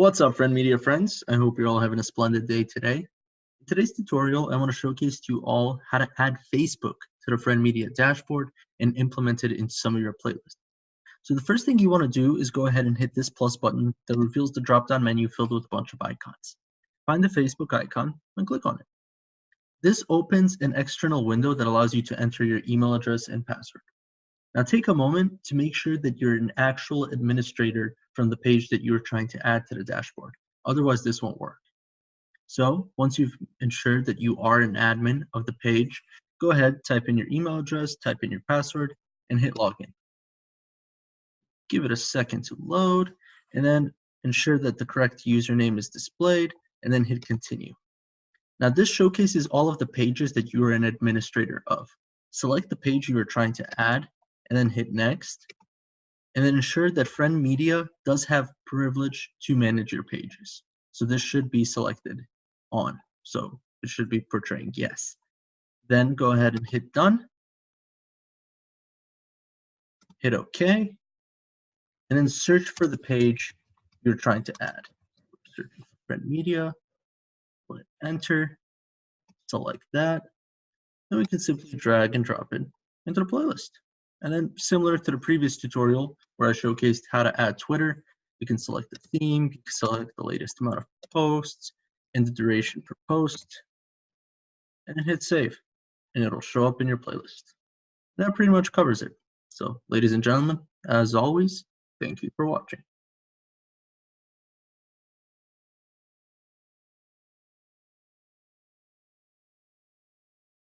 What's up, Friend Media friends? I hope you're all having a splendid day today. In today's tutorial, I want to showcase to you all how to add Facebook to the Friend Media dashboard and implement it in some of your playlists. So the first thing you want to do is go ahead and hit this plus button that reveals the drop-down menu filled with a bunch of icons. Find the Facebook icon and click on it. This opens an external window that allows you to enter your email address and password. Now take a moment to make sure that you're an actual administrator from the page that you're trying to add to the dashboard. Otherwise, this won't work. So once you've ensured that you are an admin of the page, go ahead, type in your email address, type in your password, and hit login. Give it a second to load, and then ensure that the correct username is displayed, and then hit continue. Now this showcases all of the pages that you are an administrator of. Select the page you are trying to add, and then hit next, and then ensure that Friend Media does have privilege to manage your pages. So this should be selected on. So it should be portraying yes. Then go ahead and hit done. Hit OK. And then search for the page you're trying to add. Search for Friend Media. Hit enter. Select that. Then we can simply drag and drop it into the playlist. And then similar to the previous tutorial where I showcased how to add Twitter, you can select the theme, you can select the latest amount of posts and the duration per post, and then hit save, and it'll show up in your playlist. That pretty much covers it. So ladies and gentlemen, as always, thank you for watching.